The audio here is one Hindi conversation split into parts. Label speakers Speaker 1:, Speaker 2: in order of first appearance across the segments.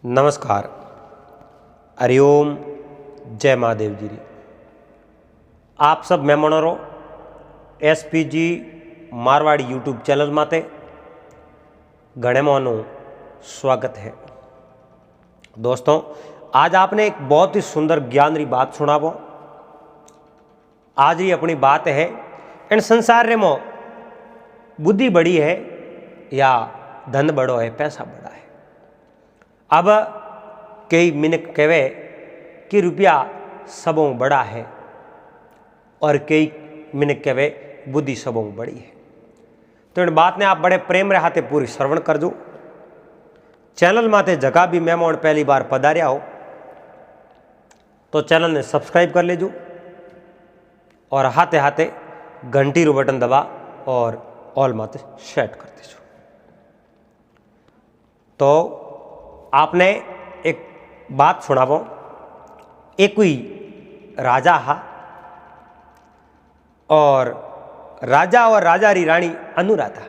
Speaker 1: नमस्कार। हरिओम। जय महादेव जी। आप सब मेहमानों SPG मारवाड़ी यूट्यूब चैनल माते घणे मानो स्वागत है। दोस्तों, आज आपने एक बहुत ही सुंदर ज्ञान री बात सुनावो। आज ही अपनी बात है इन संसार रे मो बुद्धि बड़ी है या धन बड़ो है, पैसा बड़ा है। अब कई मिनट कहे कि रुपया सबों बड़ा है और कई मिनट कहे बुद्धि सबों बड़ी है। तो इन बात ने आप बड़े प्रेम रे हाथे पूरी श्रवण कर दो। चैनल माते जगह भी मेहमान पहली बार पधारिया हो तो चैनल ने सब्सक्राइब कर लेजो और हाथे हाथे घंटी रू बटन दबा और ऑल माते सेट कर दीजो। तो आपने एक बात सुनावो। एक कोई राजा हा और राजा री रानी अनुराधा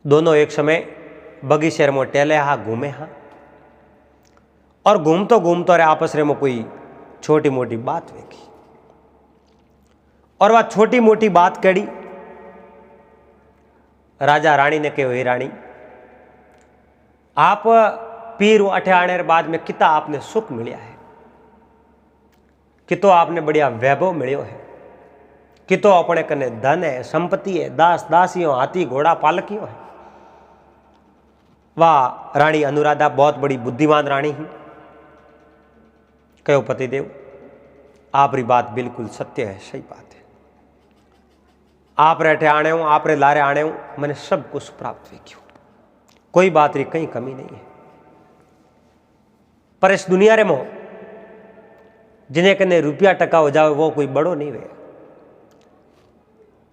Speaker 1: दोनों एक समय बगीचे में टहले हा, घूमे हा और घूमतो रे आपस में कोई छोटी मोटी बात देखी और वह छोटी मोटी बात कड़ी। राजा रानी ने कहो, हे रानी, आप पीर अठे आने बाद में कितना आपने सुख मिलिया है, कितो आपने बढ़िया वैभव मिलियो है, कितो अपने कने धन है, संपत्ति है, दास दासियों, हाथी घोड़ा पालकियों है। वाह रानी अनुराधा बहुत बड़ी बुद्धिमान रानी ही। कहो पतिदेव, आप री बात बिल्कुल सत्य है, सही बात है। आप रेठे आने हूं, आप रे लारे आने हूं, मैंने सब कुछ प्राप्त देखियो, कोई बात री कहीं कमी नहीं है। पर इस दुनिया रे मो जिन्हें कने रुपया टका हो जाए वो कोई बड़ो नहीं वे।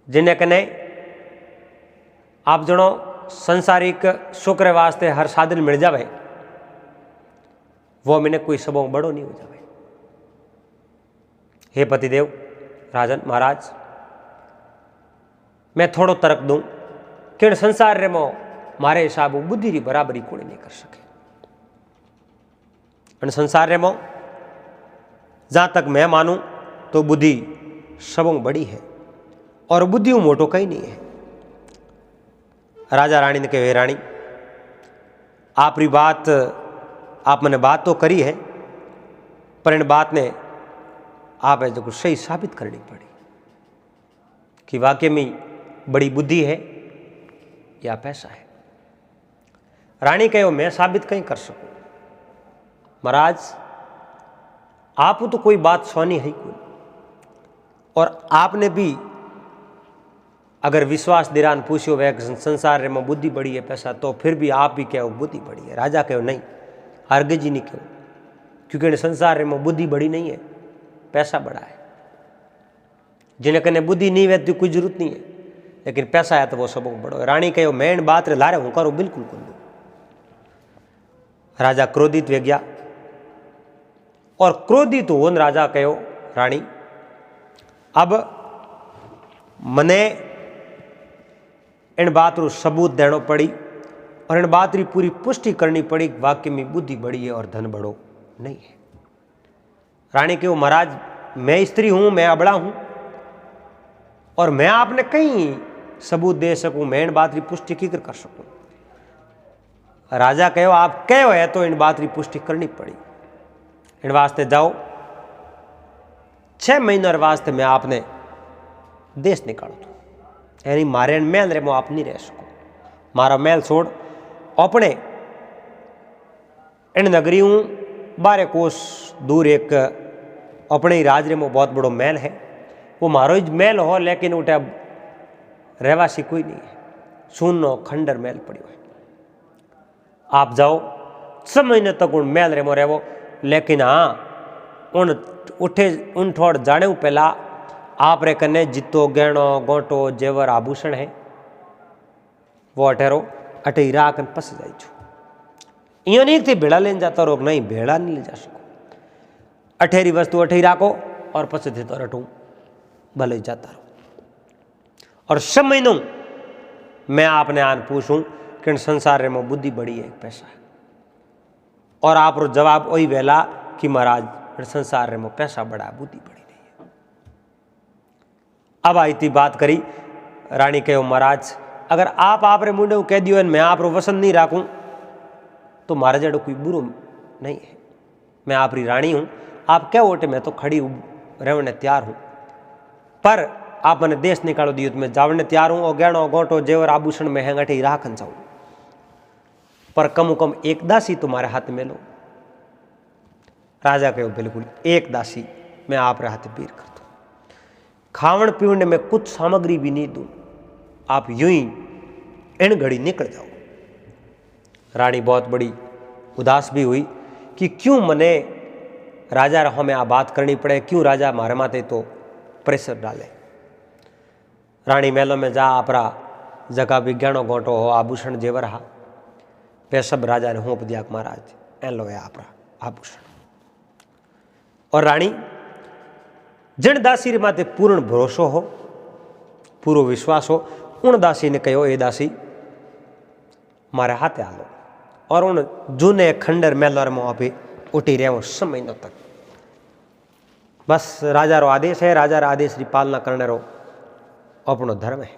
Speaker 1: जिन्हें कने आप जनो संसारिक सुख रे वास्ते हर साधन मिल जावे वो मैंने कोई सबों बड़ो नहीं हो जावे। हे पतिदेव, राजन महाराज, मैं थोड़ो तर्क दूं कि संसार रे मो मारे हिसाब बुद्धि री बराबरी कोई नहीं कर सके। संसार रे मो जहां तक मैं मानूं तो बुद्धि सबों बड़ी है और बुद्धि मोटो कहीं नहीं है। राजा रानी ने कहे, हे रानी, आप री बात, आप मैंने बात तो करी है पर इन बात ने आप जो सही साबित करनी पड़ी कि वाकई में बड़ी बुद्धि है या पैसा है। रानी कहो, मैं साबित कहीं कर सकूं। महाराज, आप तो कोई बात सुनी है कोई, और आपने भी अगर विश्वास दिरान पूछो वह संसार में बुद्धि बड़ी है पैसा, तो फिर भी आप भी कहो बुद्धि बड़ी है। राजा कहो नहीं, हरगिज जी नहीं कहो, क्योंकि संसार में बुद्धि बड़ी नहीं है, पैसा बड़ा है। जिन्हें कने बुद्धि नहीं है तो कोई जरूरत नहीं है, लेकिन पैसा है तो वो सब बड़ो है। रानी कहो, मैं इन बात रे लारे हूं करो, बिल्कुल कर दो। राजा क्रोधित वे गया और क्रोधित हो राजा कहो, रानी, अब मने इन बात रू सबूत देनो पड़ी और इन बात री पूरी पुष्टि करनी पड़ी कि वाक्य में बुद्धि बड़ी है और धन बड़ो नहीं है। रानी कहो, महाराज, मैं स्त्री हूं, मैं अबड़ा हूं और मैं आपने कहीं सबूत दे सकूं, मैं इन बात री पुष्टि की कर सकूं। राजा कहो, आप कहो है तो इन बात री पुष्टि करनी पड़ी। इन वास्ते जाओ, 6 महीना वास्ते मैं आपने देश निकालो तो, यानी मारे महल रे आप नहीं रह सको। मारा महल छोड़ अपने इन नगरी हूं 12 कोस दूर एक अपने ही राज रे में बहुत बड़ो महल है। वो मारो ही महल हो, लेकिन उठे अब रहवासी कोई नहीं है, सुनो खंडर महल पड़ो है। आप जाओ, 6 महीने तक उन महल रे में रहो, लेकिन हाँ उन ठोड़ जाने पहला आप रे कने जितो गहणो गोटो जेवर आभूषण है वो अठेरो अठे हीरा कन पस जाई छो। इं नहीं थी भेड़ा लेन जाता रोक, नहीं भेड़ा नहीं ले जा सको। अठेरी वस्तु अठे राखो और पस थे तो रटू भले जाता रहो। और 6 महीनों मैं आपने आन पूछूं कि संसार में बुद्धि बड़ी है पैसा है। और आप रो जवाब वही वेला कि महाराज संसार रे में पैसा बड़ा बुद्धि बड़ी नहीं है। अब आई थी बात करी रानी कहो महाराज अगर आप रे मुंडे कह दियो मैं आप रो वसन नहीं राखूं तो मारे जड़ो कोई बुरो नहीं है। मैं आप री रानी हूं, आप क्या ओटे मैं तो खड़ी रहने तैयार हूं, पर आप मैंने देश निकालो दियो तो मैं जावने तैयार हूं और गहनो गोटो जेवर आभूषण में हैंगठे राखन चाहूं, पर कम कम एक दासी तुम्हारे हाथ में लो। राजा कहो बिल्कुल एक दासी मैं आप रे हाथ पीर कर दूं, खावण पीवण में कुछ सामग्री भी नहीं दूं, आप यूं ही इन घड़ी निकल जाओ। रानी बहुत बड़ी उदास भी हुई कि क्यों मने राजा रहो में आ बात करनी पड़े, क्यों राजा मारे माते तो प्रेशर डाले। रानी मेलो में जा आपरा जगह विज्ञानो गोटो हो आभूषण जेवर हा पेशब राजा ने होप दिया महाराज ए लो है आपरा आभूषण। और रानी जन दासी रे माते पूर्ण भरोसो हो पूरो विश्वास हो उन दासी ने कहो ए दासी मारे हाथे आलो और उन जूने खंडर मेलर में आप उठी रहे सब महीनों तक। बस राजा रो आदेश है, राजा रो आदेश की पालना करने रो अपनो धर्म है।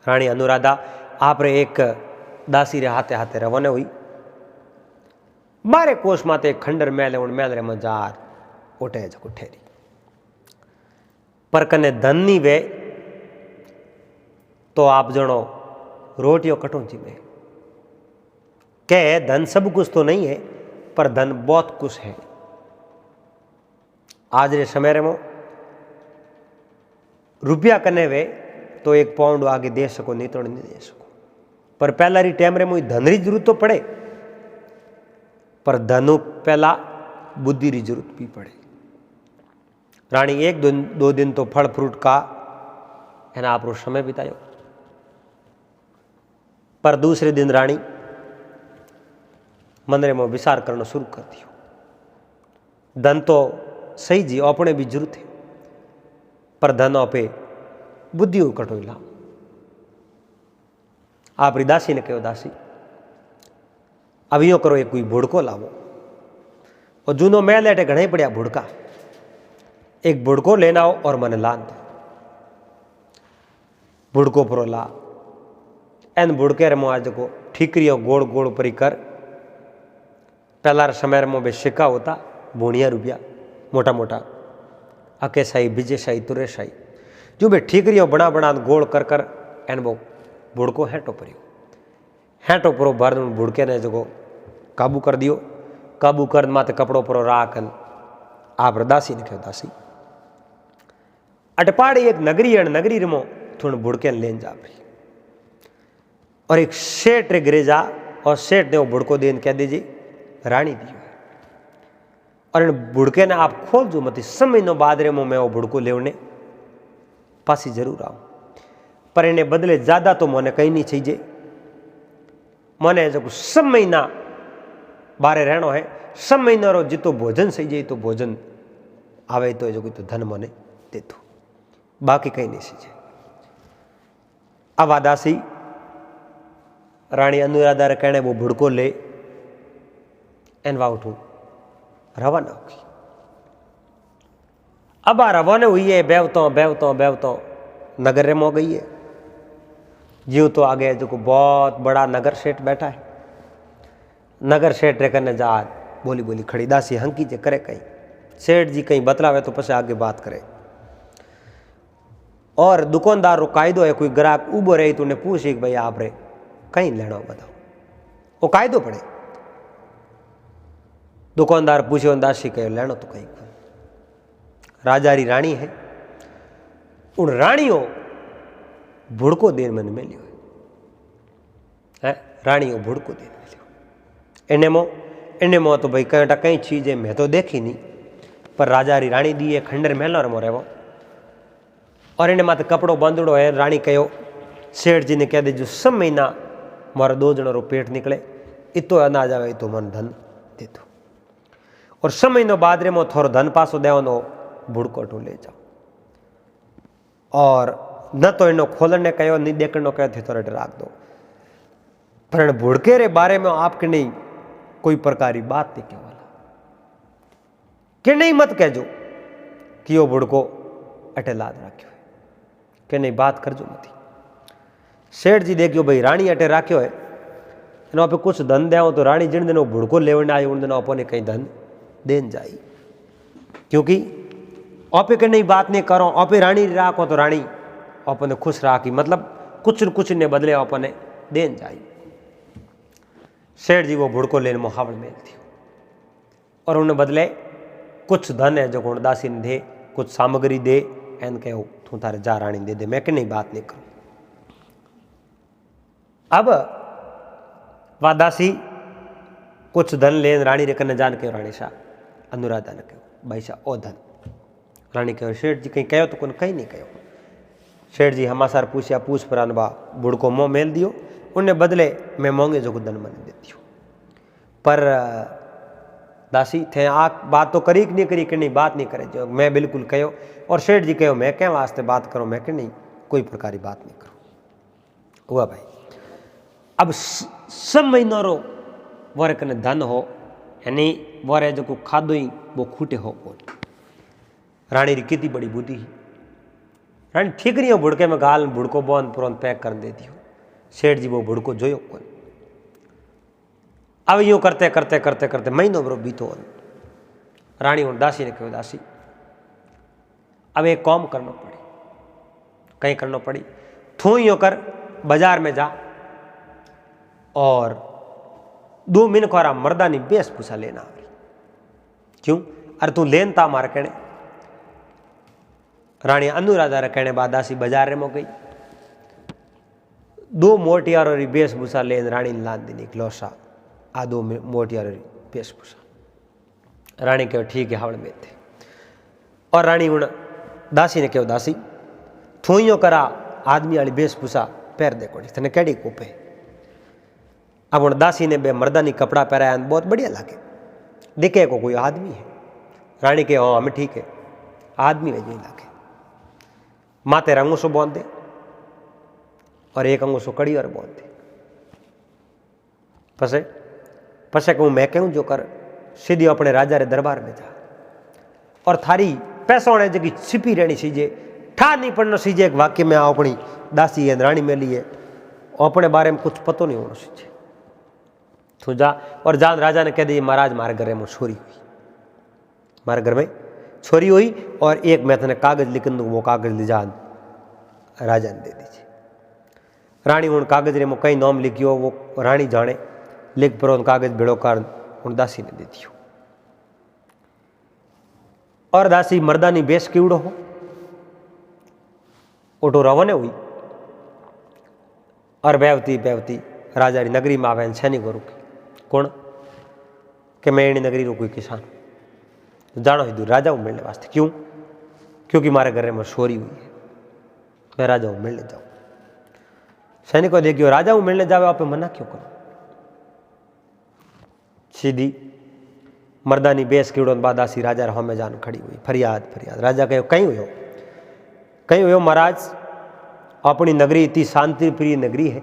Speaker 1: रानी अनुराधा आप रे एक दासी रे हाथे हाथे रवाना हुई। 12 कोस माते खंडर मेले उन मेल रे मजार उठे जको ठेरी, पर कने धन नहीं वे तो आप जनो रोटियों कटोची में कह धन सब कुछ तो नहीं है पर धन बहुत कुछ है। आज रे समय रे मो रुपया कने वे तो 1 पाउंड आगे दे सको नहीं तो नहीं दे सको, पर पहला री टाइम रे मुझे धन री जरूरत तो पड़े, पर धनु पहला बुद्धि री जरूरत भी पड़े। रानी 1-2 दिन तो फल फ्रूट का है ना आप समय बितायो, पर दूसरे दिन रानी मंदिर में विचार करना शुरू कर दियो। धन तो सही जी अपने भी जरूरत है, पर धन पे बुद्धि कटो ला। आप दासी ने कहो दासी अब यो करो एक कोई भुड़को लावो, और जूनो मैं लेटे घणे पड़िया भुड़का, एक भुड़को लेना हो और मन लान दो। भुड़को परो ला एन भुड़के रमो आज को ठीकरियो गोड़ गोड़ परी कर। पहला समय रमो बे सिक्का होता बोनिया रुपया मोटा मोटा अके शाही बीजे शाही तुरे शाही जो बे ठीकरियो बना बना गोड़ कर कर एन वो भुड़को हेटो परो भर भुड़के ने जो काबू कर दियो। काबू कर माते कपड़ो परो राखन आप दासी ने कहो दासी अटपाड़ी एक नगरी है, नगरी रमो थोड़ा भुड़के लेन जा रही, और एक सेठ रे गिरे जा और सेठ ने वो भुड़को देन कह दीजिए रानी दियो है, और इन भुड़के ने आप खोल जो मत सब महीनों बाद रे मैं वो भुड़को लेवने पासी जरूर आऊं, पर इन्हें बदले ज्यादा तो मोने कहीं नहीं चाहिए। मोने जो सब महीना बारे रहनो है, सब महीना रो जितो भोजन सही जाए तो भोजन आवे तो जो तो धन मोने दे दो, बाकी कहीं नहीं सीजे। अब आदासी रानी अनुराधा कहने वो भुड़को ले एन वाउठू रवाना होगी। अब आ रवाना हुई है बेवतो नगर रे मो गई है। जीव तो आगे जो को बहुत बड़ा नगर सेठ बैठा है, नगर सेठ रे कने जा बोली बोली खड़ी दासी हंकी जे करे कहीं सेठ जी कहीं बतलावे तो पछे आगे बात करे। और दुकानदार रो कायदो है कोई ग्राहक उबो रही तो उन्हें पूछे कि भाई आप रे कहीं लेना बताओ, वो कायदो पड़े। दुकानदार पूछे दासी कहो लेना तो कहीं राजा री रानी है, उन रानियों भुड़को देन मन में लियो है, रानियों भुड़को देन में लियो इन्हें मो तो भाई कहीं कई चीजें मैं तो देखी नहीं, पर राजा री रानी दी है खंडर महल रमो रहो, और इन्हें माते कपड़ो बांधड़ो है। रानी कहो सेठ जी ने कह दे जो सब महीना मारा 2 जन रो पेट निकले इतो अनाज आवे तो मन धन दे दो, और सब महीनों बाद रे मो थोड़ो धन पासो देवनो भुड़को टू ले जाओ। और न तो इनो खोलने कहो नहीं देखने कहो थे थोड़ा राख दो, पर भुड़के रे बारे में आपके नहीं कोई प्रकार की बात नहीं कहवाला कि नहीं मत कहजो कि वो बुड़को अटे लाद राख्यो है कि नहीं बात करजो मती। सेठ जी देखियो भाई राणी अटे राख्यो है एना पे कुछ धन देव तो राणी जिन दिन बुड़को लेवने आयो उन दिन अपने कहीं धन देन जाई, क्योंकि आपे के नहीं बात नहीं करो आपे राणी राखो तो राणी अपने खुश राखी, मतलब कुछ न कुछ ने बदले अपने देन जाई। सेठ जी वो बुड़को लेने मुहावल मेल थी और उन्हें बदले कुछ धन है जो गुण दासी ने दे, कुछ सामग्री दे, एन कहो तू तारे जा राणी दे दे, मैं कि नहीं बात नहीं करूं। अब वह दासी कुछ धन लेन राणी रे कने जान के राणी शाह अनुराधा ने कहो भाई शाह ओ धन। राणी कहो सेठ जी कहीं कहो तो कौन कहीं नहीं कहो। सेठ जी हमासार पूछया पूछ पर बा बुड़को मोह मेल दियो, उन्हें बदले मैं मोंगे जो धन मन देती हूँ। पर दासी थे आ बात तो करी कि नहीं करी कि नहीं बात नहीं करे जो मैं बिल्कुल कहो। और सेठ जी कहो मैं क्या वास्ते बात करो, मैं कि नहीं कोई प्रकार की बात नहीं करूँ। हुआ भाई अब सब महीनों रो वरे कने धन हो यानी वरे जो खादो ही वो खूटे हो कौन। राणी री कितनी बड़ी बुद्धि ही, राणी ठीक रही हो बुड़के में गाल बुड़को बंद पुरंत पैक कर देती हो। सेठ जी वो बुड़को जोयो कौन। अब यूं करते करते करते करते महीनों बरो बीतो। राणी और दासी ने कहो दासी अब एक काम करना पड़ी, कहीं करना पड़ी, थू यूं कर बाजार में जा और 2 मिनट को मर्दानी वेशभूषा लेना। क्यों अरे तू लेन ता मार कहने। रानी अनुराधा रे कहने बाद दासी बाजार में गई, 2 मोटियारों री वेशभूषा लेन रानी लान दी निकलो सा आ 2 मोटियारों री वेशभूषा। रानी कहो ठीक है हावड़ में थे। और रानी उन दासी ने कहो दासी थू यो करा आदमी वाली वेशभूषा पैर दे कोनी तने केड़ी कोपे। अब उन दासी ने बे मर्दानी कपड़ा पहराया बहुत बढ़िया लगे, दिखे को कोई आदमी है। रानी के हाँ हमें ठीक है आदमी वे लगे। माते अंगूसो बांध दे और एक अंगूसो कड़ी और बांध दे। पसे पसे कहूँ मैं कहूँ जो कर सीधी अपने राजा रे दरबार में जा और थारी पैसों ने जगह छिपी रहनी सीजे ठा नहीं पड़ना सीजे एक वाक्य में आओ अपनी दासी है रानी में लिए अपने बारे में कुछ पतो नहीं होना सीजे। तू जा और जान राजा ने कह दी महाराज मारे घर में छोरी हुई, मारे घर में छोरी हुई और एक मैं तेने कागज लिख दूँ वो कागज ले जान राजा ने दे दीजिए। रानी उन कागज रे में कई नाम लिखियो वो रानी जाने लिख पर उन कागज भेड़ो कारण उन दासी ने दे दियो। और दासी मर्दानी बेस कीवड़ो हो ओटो रवाने हुई और बेवती बेवती राजा री नगरी में आवे छेनी को रुकी कौन कि मैं एनी नगरी रो कोई किसान जानो ही दूर राजा हूँ मिलने वास्ते। क्यों क्योंकि मारे घर में छोरी हुई है, मैं राजा हूँ मिलने जाऊँ। सैनिक को देखियो राजा हूँ मिलने जावे आप मना क्यों करो। सीधी मर्दानी बेस कीड़ो बाद दासी राजा रहा में जान खड़ी हुई फरियाद फरियाद। राजा कहो कहीं हुयो महाराज अपनी नगरी इतनी शांति प्रिय नगरी है,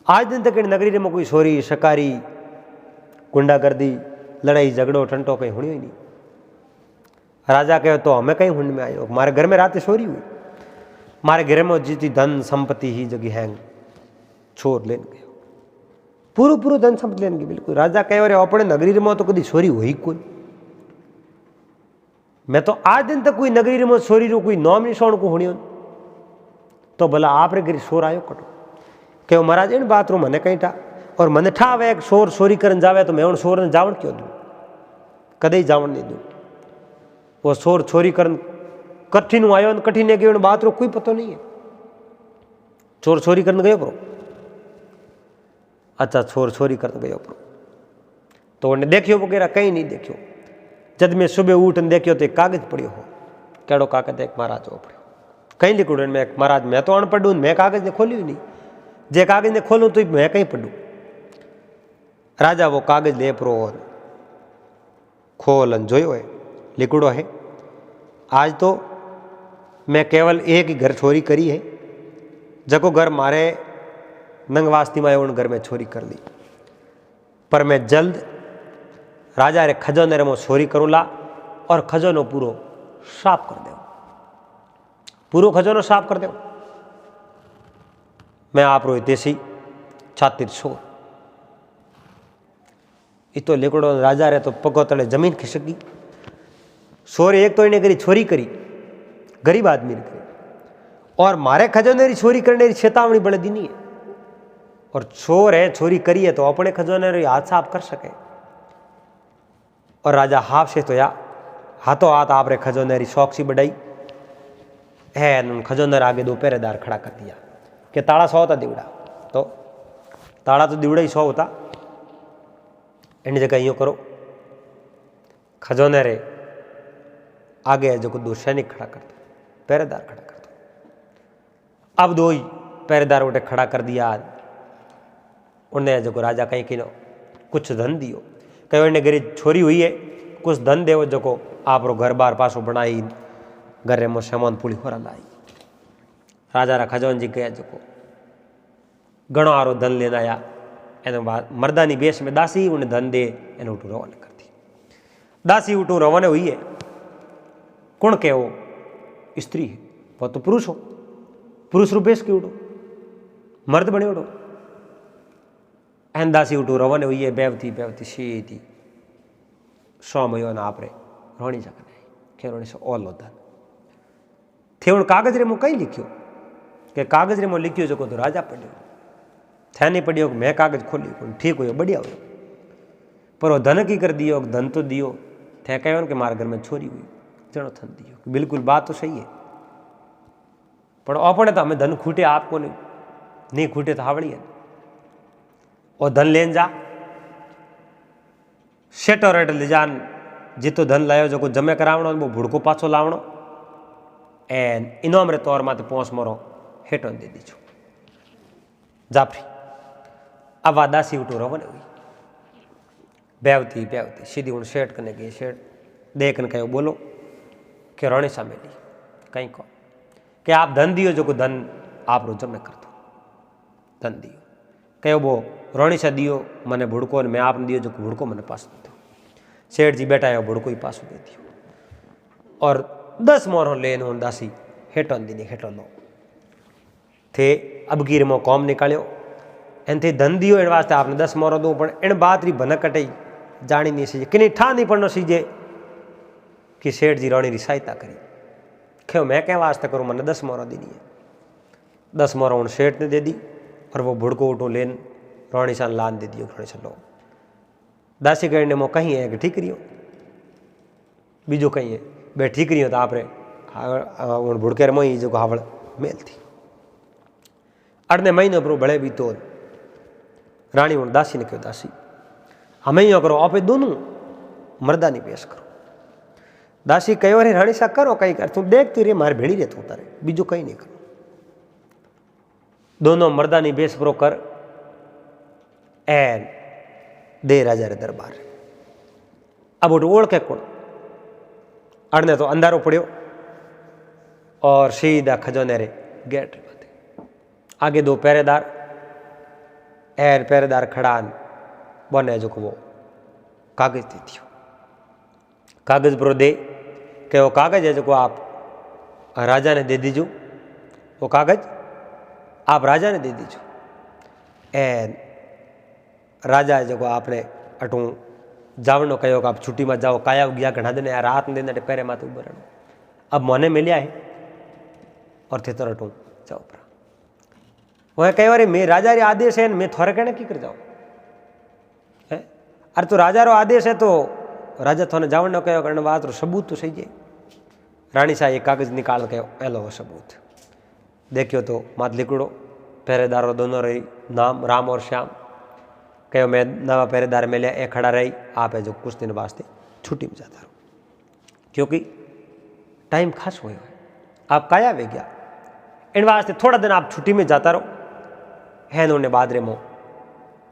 Speaker 1: आज दिन तक इन नगरी में कोई सोरी शकारी गुंडागर्दी लड़ाई झगड़ो टंटो कहीं होनी ही नहीं। राजा कहो तो हमें कहीं हुंड में आयो, हमारे घर में रात सोरी हुई, हमारे घर में जितनी धन संपत्ति ही जगह है छोर लेन गयो पूरू धन संपत्ति लेन गई बिल्कुल। राजा कहो अरे अपने नगरी में तो कभी सोरी हुई कोई, मैं तो आज दिन तक कोई नगरी में सोरी रो कोई नाम निशान को होनी तो भला आप रे घर शोर आयो कटो। कहो महाराज इन बात रो मने कहीं ठा और मने ठा वे एक शोर चोरी करन जावे तो मैं उन शोर ने जावण क्यों दूं, कदे जावण नहीं दूं। वो शोर चोरी करन कठिन आयो कठिन है कि उन बात रो कोई पतो नहीं है। चोर चोरी करने गयो प्रो, अच्छा चोर चोरी करने गयो प्रो तो उन्हें देखियो वगैरह कहीं नहीं देखियो। जब मैं सुबह उठन देखियो तो एक कागज पड़ियो हो, केड़ो कागज एक महाराज हो पड़ियो कहीं लिखुड़ मैं महाराज मैं तो अनपढ़ हूं मैं कागज ने खोलियो नहीं, जे कागज ने खोलूं तो मैं कहीं पढ़ू। राजा वो कागज ले प्रो और खोलन जोयो है लिखुड़ो है आज तो मैं केवल एक ही घर चोरी करी है, जको घर मारे नंगवास्ती में उन घर में चोरी कर ली। पर मैं जल्द राजा रे खजाने में चोरी करूँला और खजानो पूरो साफ कर दे, पूरो खजानो साफ कर दे। मैं आप रो तेसी छातिर छो। इतो लेकड़ो राजा रे तो पगो तले जमीन खिसकी। छोरी एक तो इन्हें करी छोरी करी, गरीब आदमी ने करी, और मारे खजाने री छोरी करने की चेतावनी बड़े दी नहीं है। और चोर है छोरी करी है तो अपने खजाने री हाथ साफ कर सके। और राजा हाफ से तो या हाथों हाथ आप रे खजाने री शौक सी बढ़ाई है। खजाने आगे दो पहरेदार खड़ा कर दिया कि ताड़ा 100 होता दिवड़ा, तो ताड़ा तो दिवड़ा ही 100 होता। इन जगह यूँ करो, खजाने रे आगे जो दो सैनिक खड़ा कर दो, पहरेदार खड़ा कर दो। अब दो ही पहरेदार उठे खड़ा कर दिया। उन्हें जो राजा कहीं कि कुछ धन दियो, कहीं इन्हें गरीब छोरी हुई है कुछ धन देव जो आप रो घर बार पासो बनाई, घर में सामान पूरी होरा लाई। राजा रा खजान जी गया जो घणो आरो धन लेना आया। एनो बाद मर्दानी बेश में दासी उन्हें धन दे एने उठू रवाना कर दी। दासी उठू रवाना हुई है। कौन के वो स्त्री है, वो तो पुरुष हो, पुरुष रूपेश की उठो, मर्द बने उठो। एन दासी उठू रवाना हुई है। बेवती बेवती सीधी 100 मयो ना आपरे रोणी जगह के रोणी से ओलो धन थे। उन कागज रे मो कई लिखियो कि कागज रे मो लिखियो जो तो राजा पढ़ियो थे नहीं पढ़ियो। मैं कागज खोली ठीक हुई बढ़िया हुई, पर वो धन की कर दियो, धन तो दियो थे कहो कि मारे घर में छोरी हुई जनो धन दियो। बिल्कुल बात तो सही है, पर अपने तो हमें धन खूटे आपको नहीं खूटे तो हावड़ी है। और धन लेन जा सेट और रेट ले जान जितो धन लायो जो जमे करावणो वो भुड़को पाछो लावणो एन इनाम रे तौर माते 5 मोरो हेठो दे दीजो जाफरी। अब दासी उठो रवने हुई बेवती बेवती सीधी हूँ शेठ कने गई। शेठ देख ने कहो बोलो कि राणी सामे ली कहीं को कि आप धन दियो जो धन आप रो जमे कर दो। धन दियो कहो वो राणी सा दियो मने भुड़को ने मैं आपने दियो जो भुड़को मैंने पास दो। सेठ जी बैठा है भुड़को ही पास दे दियो और 10 मोहरों लेन हूँ दासी हेठो दी हेठो लो थे। अब गिर मो कॉम निकालो एन थे धन दियो इन वास्ते आपने 10 मोहरों दो, पर इन बात री भनक कटाई जानी नहीं सीजे कि ठा नहीं पड़नो सीजे कि सेठ जी राणी री सहायता करी। क्यों मैं क्या वास्ते करूँ, मैंने 10 मोहरों दी है। 10 मोहरों उन सेठ ने दे दी और वो भुड़को उठो लेन राणी सा लान दे दियो। राणी सा लो दासी कहने मो कहीं है कि ठीक रही बीजो कहीं है बे ठीक रही हो तो आप भुड़के मोई जो हावड़ मेल थी। अड़ने महीने पर बड़े भी तो रानी उन दासी ने कहो दासी हमें यो करो आप दोनों मर्दानी पेश करो। दासी कहो अरे रानी सा करो कहीं कर तू देखती रे मारे भेड़ी रे तू तारे बीजो कहीं नहीं करो। दोनों मर्दानी बेस प्रो कर एन दे राजा रे दरबार। अब ओढ़ के कौन अड़ने तो अंधारो पड़ियो और सीधा खजाने रे गेट आगे 2 पहरेदार एर पहरेदार खड़ा बने जो वो कागज दे दियो। कागज पर दे के वो कागज है जो आप राजा ने दे दीजो। वो कागज आप राजा ने दे दीजो। एन राजा है जो आपने अटू जावनो कहो कि आप छुट्टी में जाओ काया गया घना दिन यार रात दिन पैरे माथे उबर रहना। अब मोने मिलिया है और थे तो अटू जाओ पर वह कई बार मैं राजा रे आदेश है मैं थोड़े कहने की कर जाऊँ है। अरे तो राजा रो आदेश है तो राजा थोने जावन न कहो करने बात रो सबूत तो सही है। रानी साहब ये कागज निकाल के एलो सबूत देखियो तो मात लिखड़ो पहरेदारों दोनों रही नाम राम और श्याम कहो मैं नवा पहरेदार मिले ए खड़ा रही आप है जो कुछ दिन वास्ते छुट्टी में जाता रहो क्योंकि टाइम खास हुए आप काया वे गया इन वास्ते थोड़ा दिन आप छुट्टी में जाता रहो है उन्हें बाद रे मो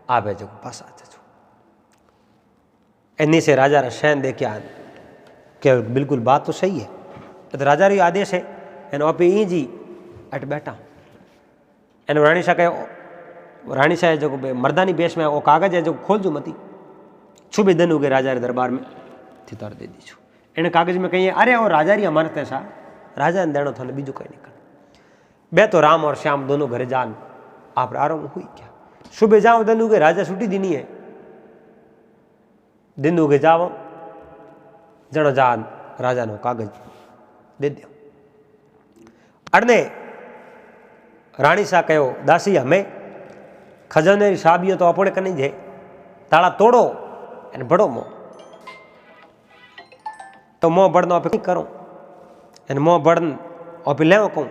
Speaker 1: आप है जो पास आ जाओ। इन्हीं से राजा रा शैन दे के कि बिल्कुल बात तो सही है तो राजा री आदेश है एन आप ई जी अट बैठा एन रानी शाह कहो रानी शाह जो मर्दानी बेश में वो कागज है जो खोल जो मती सुबह दिन उगे राजा रे दरबार में थी तार दे दीजो एने कागज में कहिए अरे और राजा री अमानत है सा राजा ने देनो थाने बीजू कहीं नहीं करना बे तो राम और श्याम दोनों घरे जान आप आराम हुई क्या सुबह जाओ दिन उगे राजा छुट्टी दीनी है दिन उगे जाओ जनो जान राजा नो कागज दे दियो अड़ने रानी सा कहो दासी हमें खजाने साबियो तो अपने कनी जे ताला तोड़ो एने बड़ो मोह तो मोह बढ़नो पे करो एने मोह बढ़न पे लेव कहूँ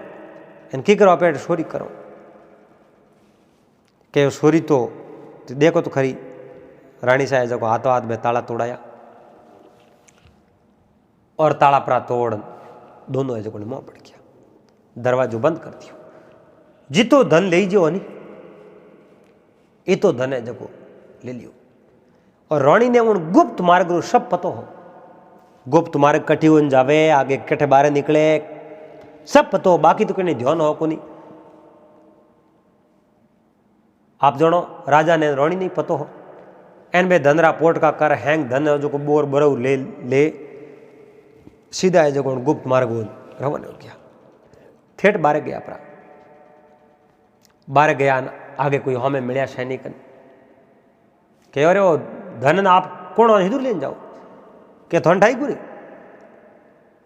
Speaker 1: एने की करो पे सोरी करो के सोरी तो देखो तो खरी रानी साहब जो हाथों हाथ में ताला तोड़ाया और ताला परा तोड़ दोनों जो मोह बढ़ गया दरवाजो बंद कर दियो जितो धन ले जो नहीं ये तो धन है जो ले लियो और रानी ने उन गुप्त मार्ग रो सब पतो हो गुप्त मार्ग कठी हो जावे आगे कठे बाहर निकले सब पतो हो बाकी तो कहीं ध्यान हो को नहीं आप जानो राजा ने रानी नहीं पतो हो एन बे धनरा पोट का कर हैंग धन जो को बोर बरऊ ले ले सीधा है जो गुप्त मार्ग रवाना हो गया ठेठ बारे गया अपना बारे गया आगे कोई हमें मिलिया सैनिक कह अरे वो धन आप कौन हिदूर लेन जाओ के थन ठाई पूरी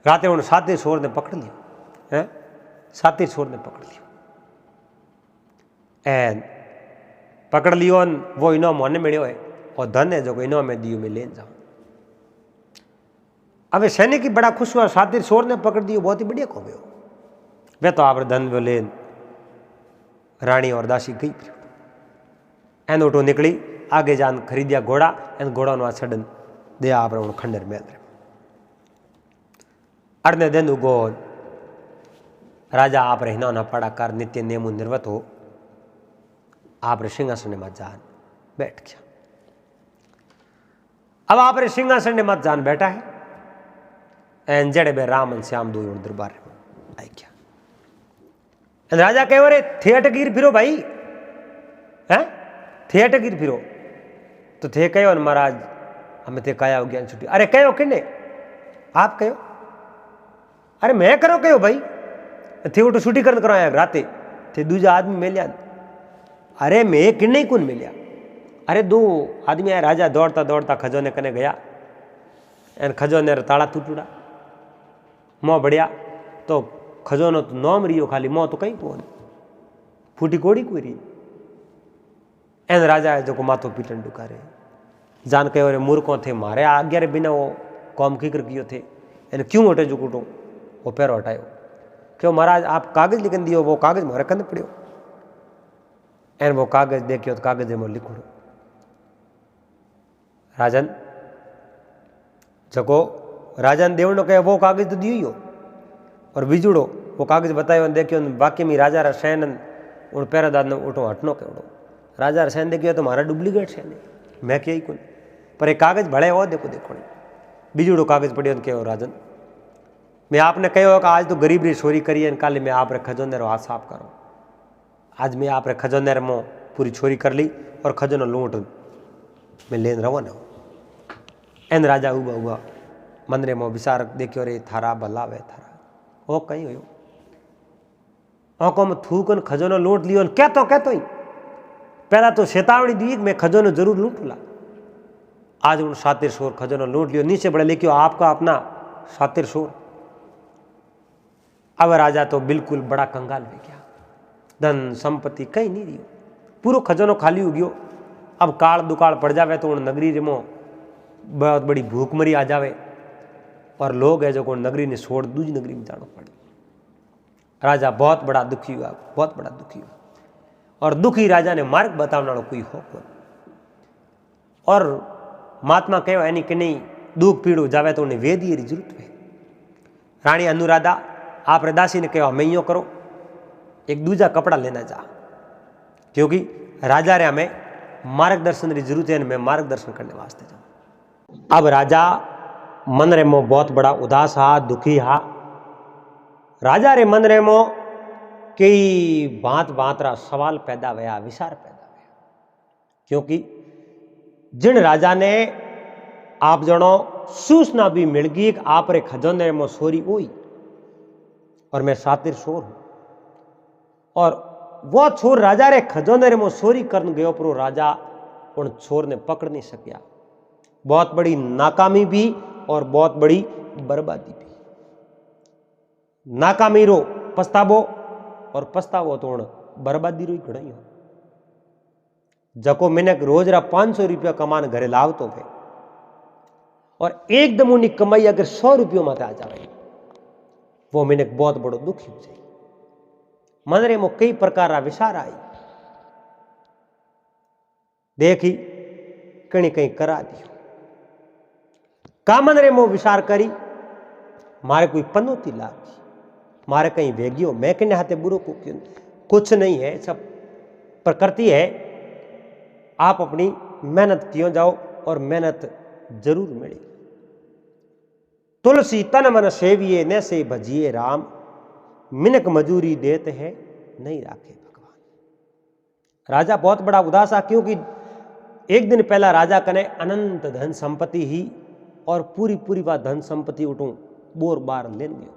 Speaker 1: राते उन सातिर शोर ने पकड़ लियो है सातिर शोर ने पकड़ लियो एन पकड़ लियो वो इनाम होने मिलो है और धन है जो को इनाम में दियो में लेन जाओ अब सैनिक ही बड़ा खुश हुआ सातिर शोर ने पकड़ दियो बहुत ही बढ़िया को गयो वे तो आप धन वो लेन रानी और दासी गई एन ओटो निकली आगे जान खरीदिया घोड़ा एन घोड़ा नो छड़न दे आप खंडर मेल रे अड़ने दिन उगो राजा आप हिना ना पड़ाकार नित्य नेमु निर्वत हो आप सिंहासन में जान बैठ गया अब आप सिंहासन में मत जान बैठा है एन जड़े बे राम और श्याम दो दरबार आई गया राजा कहो रे थिएट गिर फिरो भाई हैं थिएट गिर फिरो तो थे कहो महाराज हमें थे काया हो गया छुट्टी अरे कहो किन्ने आप कहो अरे मैं करो कहो भाई थे वो तो छुट्टी कर कराया राते थे दूजा आदमी मिलिया अरे मैं किन्ने कौन मिलिया अरे दो आदमी आया राजा दौड़ता दौड़ता खजोने कने गया एन खजोने ताला टूटूड़ा मोह बढ़िया तो खजोनो तो नौम रियो खाली मोह तो कहीं कोन फूटी कोड़ी कोई रही एन राजा है जो को माथो पीटन डुकारे जान के और मूर्खों थे मारे आज्ञा रे बिना वो कौम किकर कियो थे एन क्यों हटे जो कुटो वो पैर हटायो क्यों महाराज आप कागज लिखन दियो वो कागज मारे कंद पड़ियो एन वो कागज देखियो तो कागज में लिखो राजन जको राजन देवनो कहे वो कागज तो दियो और बिजुड़ो वो कागज बतायो देखियो बाकी में राजा रा सैन उन पैरादार ने उठो हटनो के उड़ो राजा रा सैन देखियो तो मारा डुप्लीकेट सैन मैं क्या ही कौन पर एक कागज भले हो देखो देखो बिजुड़ो कागज पड़ियो के राजन मैं आपने कहो कि आज तो गरीब री चोरी करी काले मैं आप रे खजोनेर हाथ साफ करो आज मैं आप रे खजोनेर मो पूरी चोरी कर ली और खजोनो लूट मैं लेन रवाना एन राजा उबा हुआ मंदिर में विचार देखियो रे थारा भलावे थारा ओ कहीं हो में थूकन खजोनो लूट लियो कहतो ही पहला तो चेतावनी दी मैं खजोनो जरूर लूटूला आज उन सातिर शोर खजोनो लूट लियो नीचे बड़े लेकियो आपका अपना सातिर शोर अब राजा तो बिल्कुल बड़ा कंगाल हो गया धन संपत्ति कहीं नहीं रियो पूरा खजोनो खाली हो गयो अब काल दुकाल पड़ जावे तो उन नगरी में बहुत बड़ी भूखमरी आ जावे और लोग है जो को नगरी ने छोड़ दूसरी नगरी में जाना पड़े राजा बहुत बड़ा दुखी हुआ बहुत बड़ा दुखी हुआ और दुखी राजा ने मार्ग बताने वाला कोई हो कौन और महात्मा कहो यानी कि नहीं दुख पीड़ हो जावे तो उन्हें वेदी की जरूरत है रानी अनुराधा आप दासी ने कहो हमें यो करो एक दूजा कपड़ा लेना जा क्योंकि राजा रे हमें मार्गदर्शन की जरूरत है मैं मार्गदर्शन करने वास्ते जाऊँ अब राजा मन रे मो बहुत बड़ा उदास हा दुखी हा राजा रे मन रे मो कई भांत भांत रा सवाल पैदा हुआ विचार पैदा हुआ क्योंकि जिन राजा ने आप जनो सूचना भी मिल गई कि आप रे खजाने में चोरी हुई और मैं सातिर चोर हूं और वो छोर राजा रे खजाने में चोरी करने गयो पर राजा उन छोर ने पकड़ नहीं सकिया। बहुत बड़ी नाकामी भी और बहुत बड़ी बर्बादी भी। नाकामी रो पछतावो और पछतावो तो बर्बादी रो ही घड़ाई हो। जको मिनक रोज रा 500 रुपया कमान घरे लावतो वे और एकदम उन्हीं कमाई अगर 100 रुपयों माते आ जाए वो मिनक बहुत बड़ो दुखी हो जाए। मनरे में कई प्रकार रा विचार आई देखी कहीं कहीं करा दियो का मनरे में विचार करी मारे कोई पनौती लागी मारे कहीं वेगियो मैं कहने हाथे बुरो को क्यों कुछ नहीं है सब प्रकृति है। आप अपनी मेहनत कियो जाओ और मेहनत जरूर मिलेगी। तुलसी तन मन सेविए न से भजिए राम मिनक मजूरी देते हैं नहीं राखे भगवान। राजा बहुत बड़ा उदास आ क्योंकि एक दिन पहला राजा कने अनंत धन संपत्ति ही और पूरी पूरी बात धन संपत्ति उठूं बोर बार लेन गयो।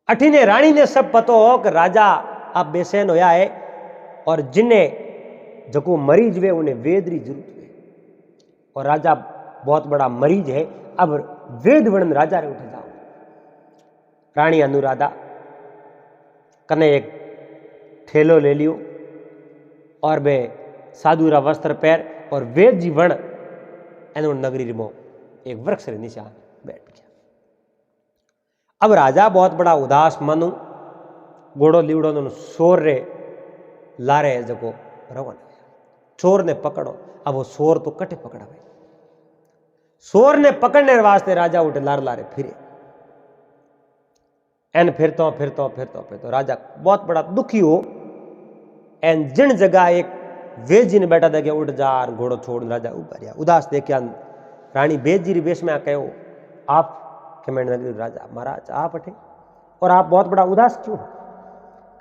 Speaker 1: अठीने रानी ने सब पतो हो कि राजा अब बेचैन होया है और जिन्हें जको मरीज वे उन्हें वेद री जरूरत है और राजा बहुत बड़ा मरीज है। अब वेद वर्णन राजा रे उठे जाओ। रानी अनुराधा कने एक ठेलो ले लियो और वे साधु रा वस्त्र पैर और वेद जी वर्ण एनो नगरी रिमो एक वृक्ष रे नीचे बैठ गया। अब राजा बहुत बड़ा उदास मनु घोड़ो लीवड़ो नो शोर रे लारे जको रवन चोर ने पकड़ो। अब वो शोर तो कटे पकड़ा भाई शोर ने पकड़ने वास्ते राजा उठे लार लारे फिरे एन फिरतो राजा बहुत बड़ा दुखी हो एन जिन जगह एक वेद जी ने बैठा देखे उठ जा घोड़ो छोड़ राजा उभरिया उदास देखिया। रानी वेद जी वेश में कहो आप के मैं नगरी राजा महाराज आप अठे और आप बहुत बड़ा उदास क्यों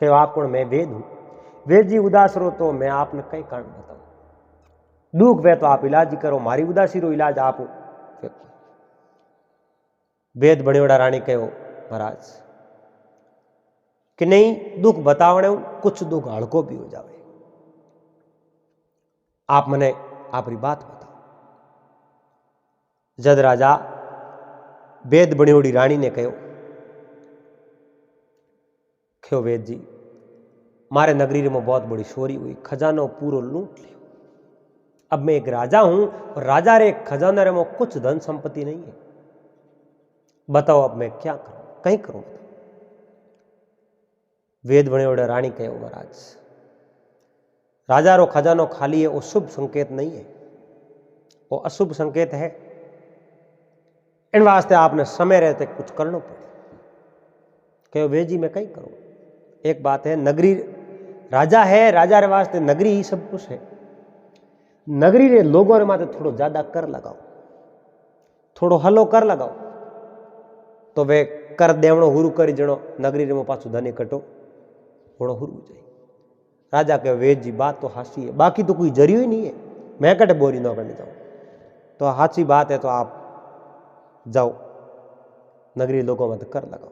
Speaker 1: कहो आप कौन मैं वेद हूं। वेद जी उदास रो तो मैं आपने कई कारण बताऊं दुख वे तो आप इलाज ही करो मारी उदासी रो इलाज आप वेद बड़े बड़ा रानी कहो महाराज कि नहीं दुख बतावने कुछ दुख हड़को भी हो जावे आप मने आपरी बात बताओ। जद राजा वेद बणियोड़ी रानी ने कहो क्यों वेद जी मारे नगरी में बहुत बड़ी चोरी हुई खजानो पूरो लूट लियो। अब मैं एक राजा हूं और राजा रे खजाना रे में कुछ धन संपत्ति नहीं है बताओ अब मैं क्या करूं कहीं करूं। वेद बणियोड़े रानी कहो महाराज राजा रो खजानो खाली है वो शुभ संकेत नहीं है वो अशुभ संकेत है। इन वास्ते आपने समय रहते कुछ करना पड़े। कहो वेद जी मैं कहीं करूं। एक बात है नगरी राजा है राजा रे वास्ते नगरी ही सब कुछ है। नगरी रे लोगों रे माथे थोड़ो ज्यादा कर लगाओ थोड़ो हलो कर लगाओ तो वे कर देवणो हुरु करी जणो नगरी रे में पाछो धन इकट्ठो थोड़ो हुरु जाए। राजा के वेद जी बात तो हासी है बाकी तो कोई जरियो ही नहीं है मैं कटे बोरी न करने जाऊं तो हाची बात है तो आप जाओ नगरी लोगों में कर लगाओ।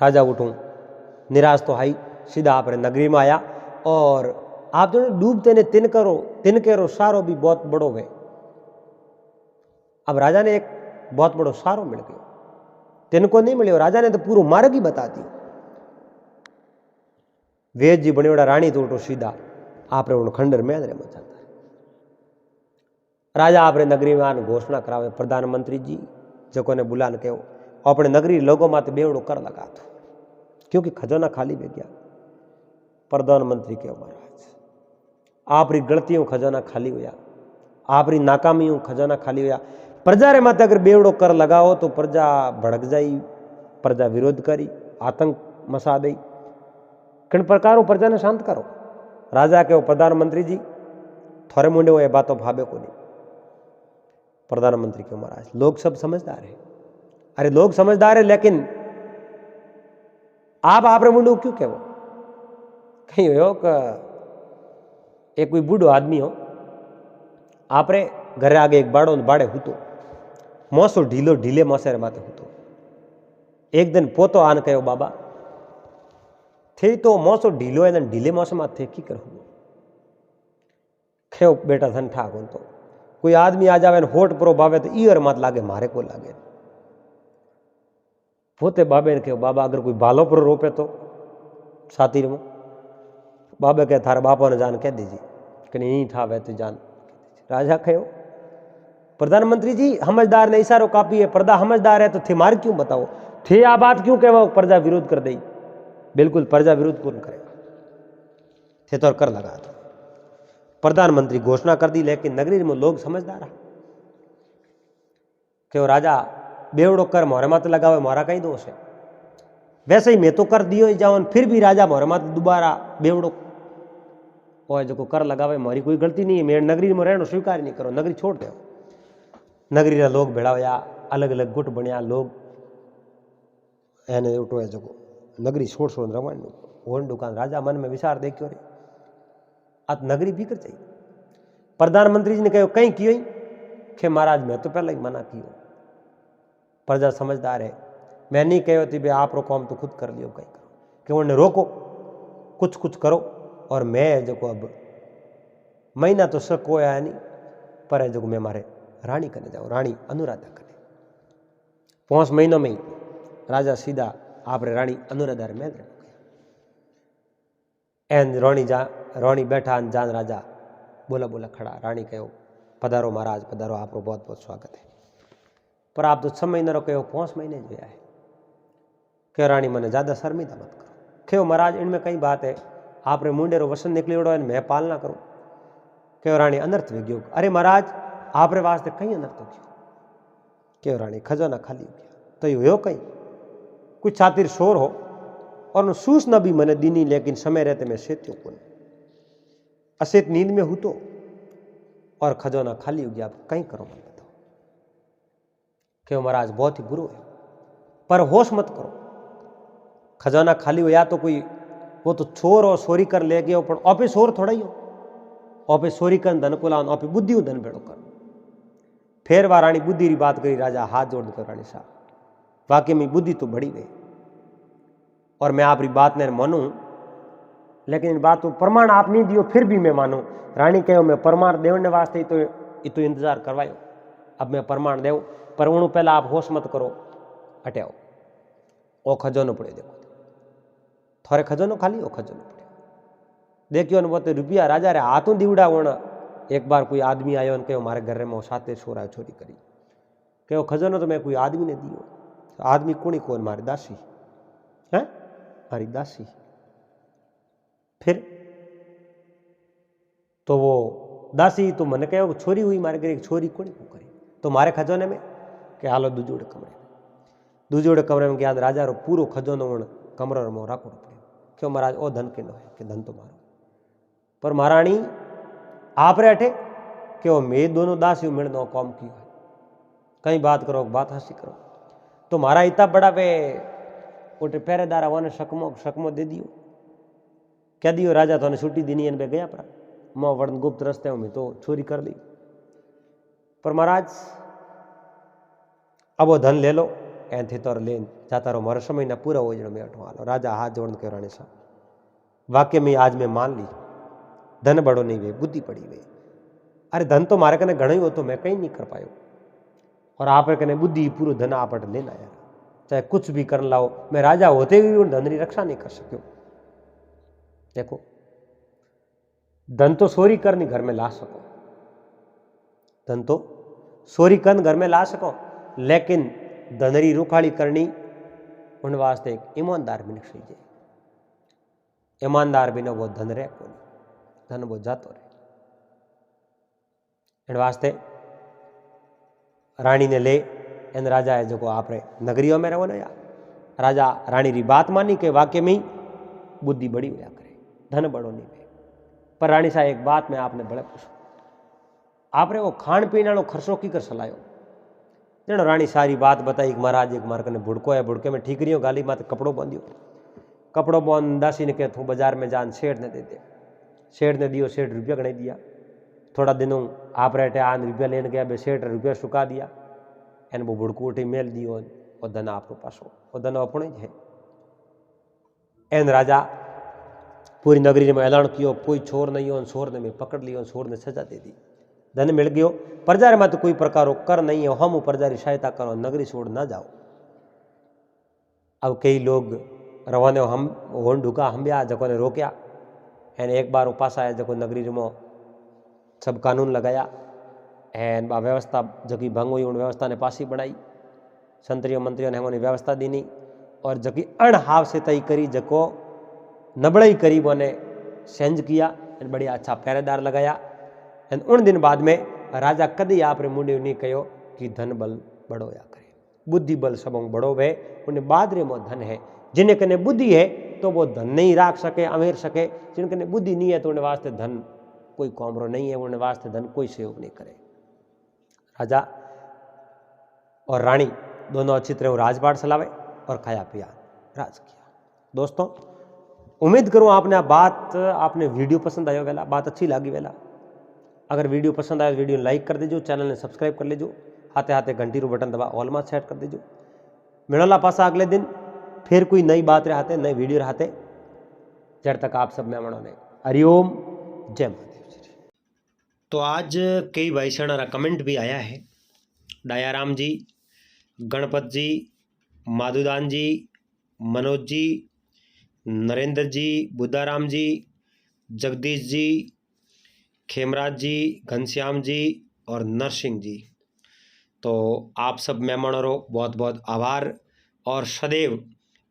Speaker 1: राजा उठूं निराश तो हाई सीधा आप नगरी में आया और आप जो डूबते ने तिनकेरो सारो भी बहुत बड़ो है। अब राजा ने एक बहुत बड़ो सारो मिल गयो तिनको नहीं मिले राजा ने तो पूरा मार्ग ही बता दियो। वेद जी बणियोड़ा रानी तो उठो सीधा आपरे उन खंडर में रे मचाता है। राजा आपरे नगरी में आने घोषणा करावे प्रधानमंत्री जी जको ने बुलान कहो अपने नगरी लोगों माते बेवड़ो कर लगा दो क्योंकि खजाना खाली हो गया। प्रधानमंत्री कहो महाराज आपरी गलतियों खजाना खाली हुआ आपरी नाकामियों खजाना खाली हुआ। प्रजा रे माते अगर बेवड़ो कर लगाओ तो प्रजा भड़क जाई प्रजा विरोध करी आतंक मसा दई किन प्रकारों प्रजा ने शांत करो। राजा के प्रधानमंत्री जी थोड़े मुंडे वो बातों भावे को नहीं। प्रधानमंत्री के महाराज लोग सब समझदार है अरे लोग समझदार है लेकिन आप आपरे मुंडे क्यों कहो कहीं हो एक कोई बूढ़ो आदमी हो आपरे घरे आगे एक बाड़ो ने बाड़े हूतो मोसो ढीलो ढीले मोसेरे माथे हूतो। एक दिन पोतो आन कहो बाबा थे तो मोसो ढीलो है ढीले मोसे माथे की कर खेव बेटा धन ठाक तो कोई आदमी आ जावे होठ परो बावे तो ईयर मत लागे मारे को लागे। पोते बाबे ने कहो बाबा अगर कोई बालो पर रोपे तो सातिर में बाबे कहे थारे बापा ने जान कह दीजिए कि नहीं ठावे तो जान। राजा कहो प्रधानमंत्री जी समझदार ने इशारो कापी है पर्दा समझदार है तो थे मार क्यों बताओ थे आ बात क्यों कहो प्रजा विरोध कर दी। बिल्कुल प्रजा विरोध कौन करे थे तो कर लगा तो प्रधानमंत्री घोषणा कर दी लेकिन नगरी में लोग समझदार रहा क्यों राजा बेवड़ो कर मोहरे माते लगावे मोहरा कहीं दोष है। वैसे ही मैं तो कर दियो ही जाऊन फिर भी राजा मोहरे माते दोबारा बेवड़ो और जो कर लगावे मोरी कोई गलती नहीं है मैं नगरी में रहना स्वीकार नहीं करो नगरी छोड़ दो। नगरी रा लोग भेड़ा होया अलग अलग गुट बनया लोग एने उठो है जो नगरी छोड़ छोड़ रवान होन दुकान राजा मन में विचार देखियो रे आ नगरी बिगड़ जाई। प्रधानमंत्री जी ने कहो कहीं कियो कि महाराज मैं तो पहले ही मना कियो प्रजा समझदार है मैं नहीं कहो थी भाई आप रो काम तो खुद कर लियो कहीं करो कि उन्हें रोको कुछ कुछ करो और मैं जो अब महीना तो शक होया नहीं पर जो मैं मारे रानी कने जाओ रानी अनुराधा कने 5 महीनों में ही राजा सीधा आप रानी अनुराधा रे मेल एन रानी बैठा जान राजा बोला बोला खड़ा रानी कहो पधारो महाराज पधारो आप बहुत बहुत स्वागत है पर आप तो 6 महीने रो कहो 5 महीने जो है क्यों रानी मैंने ज्यादा शर्मिंदा मत करो क्यों महाराज इनमें कई बात है आप रे मुंडे रो वसन निकलियोड़ो है मैं पालना करूं क्यों रानी अनर्थ विज्ञो अरे महाराज आप रे वास्ते कई अनर्थ हो गयो क्यों रानी खजाना खाली हो गया तो यो कई कुछ छातिर शोर हो और सूस न भी मने दीनी लेकिन समय रहते मैं सेत्यो कौन असेत नींद में हूँ तो और खजाना खाली हो गया आप कहीं करो मत बताओ क्यों महाराज बहुत ही बुरो है पर होश मत करो खजाना खाली हो या तो कोई वो तो चोर और चोरी कर ले गया पर ऑपे चोर थोड़ा ही हो ऑपे चोरी कर धन को लाओ ऑपे बुद्धि धन भेड़ो कर फिर वह रानी बुद्धि की बात करी राजा हाथ जोड़ कर रानी साहब वाकई में बुद्धि तो बड़ी गई और मैं आपकी बात ने मानूं लेकिन इन बात को प्रमाण आप नहीं दियो फिर भी मैं मानूं रानी कहो मैं प्रमाण देने वास्ते तो इंतजार करवायो अब मैं प्रमाण देव पर उन्होंने पहला आप होश मत करो हटाओ ओ खजानो पड़े देखो थोड़े खजानो खाली ओ खजानो पड़े देखियो ने बोते रुपया राजा रे हाथों दीवड़ा होना एक बार कोई आदमी आयो ने कहो मारे घर में साते छोरा चोरी करी कहो खजानो तो मैं कोई आदमी ने दियो आदमी कोनी कौन मारी दासी है मारी दासी फिर तो वो दासी तो मैंने कहो छोरी हुई मारे घर एक छोरी कोनी को करी तो मारे खजाने में के हालो दूजोड़े कमरे में गया राजा रो पूरो खजानो कमरा में राखो पड़े क्यों महाराज ओ धन के नो है कि धन तो मारो पर महारानी आप रे अठे क्यों मैं दोनों दासी मिलनो काम की है कहीं बात करो बात हंसी करो तो मारा इतना बड़ा वे उठे पहरेदार आवाने शकमो दे दियो क्या दियो राजा तो छुट्टी दीनी बे गया पर मैं वर्ण गुप्त रस्ते में तो चोरी कर दी पर महाराज अब वो धन ले लो एन थे तो लेन जाता रहो मारो समय ना पूरा हो जाए मैं अठो हालो राजा हाथ जोड़ के रानी साहब वाक्य में आज मैं मान ली धन बड़ो नहीं वे बुद्धि पड़ी वे अरे धन तो मारे कने घणो ही हो तो मैं कहीं नहीं कर पायो और आप कने बुद्धि पूरा धन आप लेना यार चाहे कुछ भी कर लाओ मैं राजा होते हुए उन धन की रक्षा नहीं कर सको देखो धन तो चोरी करनी घर में ला सको धन तो चोरी कर घर में ला सको लेकिन धनरी रुखाड़ी करनी उन वास्ते एक ईमानदार भी नहीं चाहिए ईमानदार बिना वो धन रहे को धन वो जातो रहे इन वास्ते रानी ने ले इन राजा है जो आप नगरियों में रहो ना या राजा रानी री बात मानी के वाक्य में ही बुद्धि बड़ी होया करे धन बड़ो नहीं पे पर रानी साहब एक बात मैं आपने बड़े पूछू आपने वो खान पीने वालों खर्चो की कर सलायो जनो रानी सारी बात बताई महाराज एक मार कने बुड़को है बुड़के में ठीक रही हो गाली माते कपड़ो बांधियो कपड़ो बांध दासी ने कह तू बाजार में जान शेठ ने दे दे शेठ ने दियो शेठ रुपया गणे दिया थोड़ा दिनों आप रहते आन रुपया लेने गया बे सेठ रुपया चुका दिया एन वो बुड़कू उठी मेल दियो और धन आपको पासो और धन अपने ज है। एन राजा पूरी नगरी में ऐलान कियो कोई छोर नहीं हो, छोर ने मैं पकड़ लियो, छोर ने सजा दे दी, धन मिल गयो। प्रजा में तो कोई प्रकार कर नहीं है, हम प्रजा की सहायता करो, नगरी छोड़ ना जाओ। अब कई लोग रवाने हम होन ढुका हम्या जको ने रोक्या एन एक बार उपास आया जको नगरी में सब कानून लगाया एन बा व्यवस्था जकी भंग हुई उन व्यवस्था ने पासी बनाई, संतरियों मंत्रियों ने हमने व्यवस्था दी नहीं और जकी अणहाव से तय करी जको नबड़ई करीबों ने सेंज किया एन बढ़िया अच्छा पहरेदार लगाया। एन उन दिन बाद में राजा कदी आप रे मुंडे नहीं कहो कि धन बल बड़ो या करे, बुद्धि बल सबों बड़ो वे उन्हें बाद रे मो धन है। जिन्हें कने बुद्धि है तो वो धन नहीं राख सके अमीर सके, जिन कने बुद्धि नहीं है तो उन्हें वास्ते धन कोई कौमरो नहीं है, उन्हें वास्ते धन कोई सहयोग नहीं करे। राजा और रानी दोनों अच्छी तरह राजपाट चलावे और खाया पिया राज किया। दोस्तों उम्मीद करूं आपने बात आपने वीडियो पसंद आयो वेला, बात अच्छी लगी वेला। अगर वीडियो पसंद आए वीडियो लाइक कर दीजिए, चैनल ने सब्सक्राइब कर लीजिए, हाथे हाथे घंटी रो बटन दबा ऑल में सेट कर दीजिए। मिलोला पासा अगले दिन फिर कोई नई बात रहते नई वीडियो रहते, जब तक आप सब मेहमानों ने हरिओम जय महादेव जी। तो आज कई भाई सणारा कमेंट भी आया है, दयाराम जी, गणपत जी, माधुदान जी, मनोज जी, नरेंद्र जी, बुद्धाराम जी, जगदीश जी, खेमराज जी, घनश्याम जी और नरसिंह जी। तो आप सब मेहमानों रो बहुत बहुत आभार और सदैव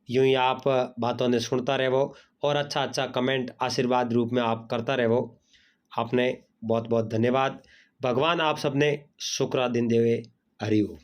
Speaker 1: यूं ही आप बातों ने सुनता रहो और अच्छा अच्छा कमेंट आशीर्वाद रूप में आप करता रहो। आपने बहुत बहुत धन्यवाद। भगवान आप सबने शुक्र दिन देवे। हरि ओम।